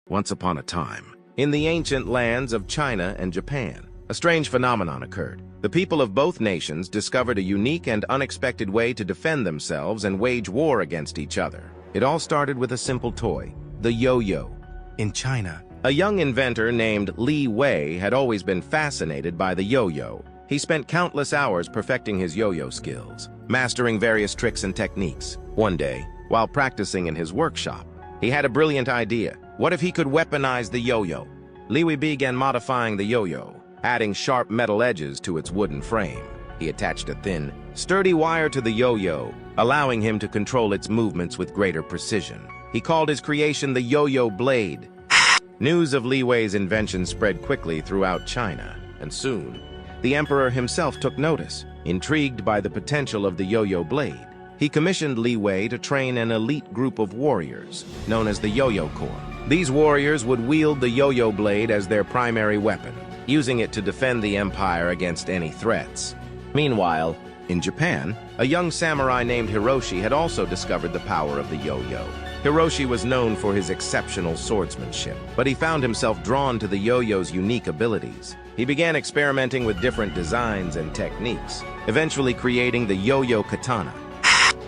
Once upon a time, in the ancient lands of China and Japan, a strange phenomenon occurred. The people of both nations discovered a unique and unexpected way to defend themselves and wage war against each other. It all started with a simple toy, the yo-yo. In China, a young inventor named Li Wei had always been fascinated by the yo-yo. He spent countless hours perfecting his yo-yo skills, mastering various tricks and techniques. One day, while practicing in his workshop, he had a brilliant idea. What if he could weaponize the yo-yo? Li Wei began modifying the yo-yo, adding sharp metal edges to its wooden frame. He attached a thin, sturdy wire to the yo-yo, allowing him to control its movements with greater precision. He called his creation the yo-yo blade. News of Li Wei's invention spread quickly throughout China, and soon, the emperor himself took notice. Intrigued by the potential of the yo-yo blade, he commissioned Li Wei to train an elite group of warriors, known as the Yo-Yo Corps. These warriors would wield the yo-yo blade as their primary weapon, using it to defend the empire against any threats. Meanwhile, in Japan, a young samurai named Hiroshi had also discovered the power of the yo-yo. Hiroshi was known for his exceptional swordsmanship, but he found himself drawn to the yo-yo's unique abilities. He began experimenting with different designs and techniques, eventually creating the yo-yo katana.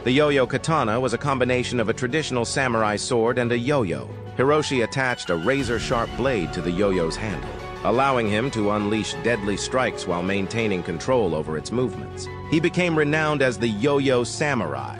The yo-yo katana was a combination of a traditional samurai sword and a yo-yo. Hiroshi attached a razor-sharp blade to the yo-yo's handle, allowing him to unleash deadly strikes while maintaining control over its movements. He became renowned as the yo-yo samurai.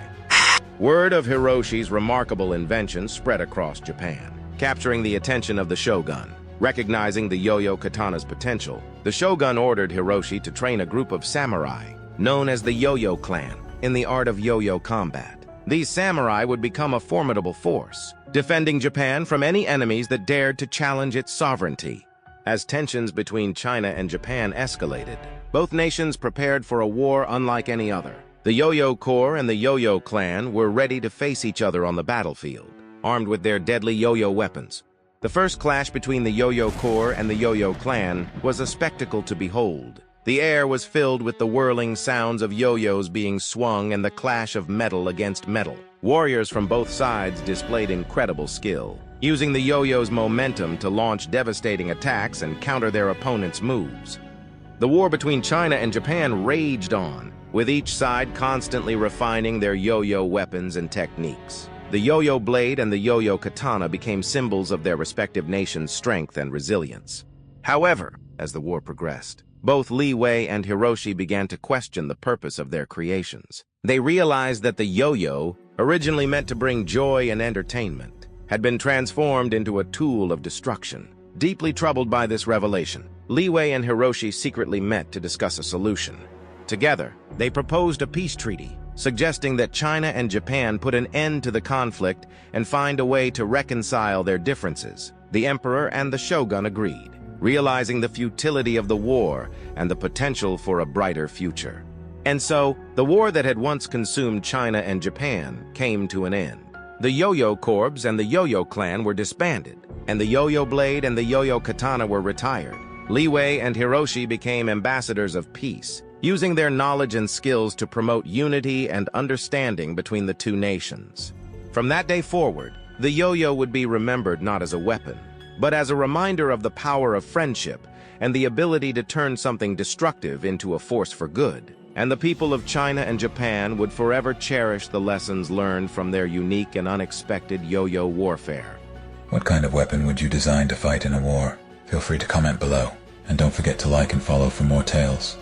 Word of Hiroshi's remarkable invention spread across Japan, capturing the attention of the shogun. Recognizing the yo-yo katana's potential, the shogun ordered Hiroshi to train a group of samurai, known as the Yo-Yo clan, in the art of yo-yo combat. These samurai would become a formidable force, defending Japan from any enemies that dared to challenge its sovereignty. As tensions between China and Japan escalated, both nations prepared for a war unlike any other. The Yo-Yo Corps and the Yo-Yo clan were ready to face each other on the battlefield, armed with their deadly yo-yo weapons. The first clash between the Yo-Yo Corps and the Yo-Yo clan was a spectacle to behold. The air was filled with the whirling sounds of yo-yos being swung and the clash of metal against metal. Warriors from both sides displayed incredible skill, using the yo-yo's momentum to launch devastating attacks and counter their opponents' moves. The war between China and Japan raged on, with each side constantly refining their yo-yo weapons and techniques. The yo-yo blade and the yo-yo katana became symbols of their respective nations' strength and resilience. However, as the war progressed, both Li Wei and Hiroshi began to question the purpose of their creations. They realized that the yo-yo, originally meant to bring joy and entertainment, had been transformed into a tool of destruction. Deeply troubled by this revelation, Li Wei and Hiroshi secretly met to discuss a solution. Together, they proposed a peace treaty, suggesting that China and Japan put an end to the conflict and find a way to reconcile their differences. The emperor and the shogun agreed, realizing the futility of the war and the potential for a brighter future. And so, the war that had once consumed China and Japan came to an end. The Yo-Yo Corps and the Yo-Yo clan were disbanded, and the yo-yo blade and the yo-yo katana were retired. Li Wei and Hiroshi became ambassadors of peace, using their knowledge and skills to promote unity and understanding between the two nations. From that day forward, the yo-yo would be remembered not as a weapon, but as a reminder of the power of friendship and the ability to turn something destructive into a force for good. And the people of China and Japan would forever cherish the lessons learned from their unique and unexpected yo-yo warfare. What kind of weapon would you design to fight in a war? Feel free to comment below, and don't forget to like and follow for more tales.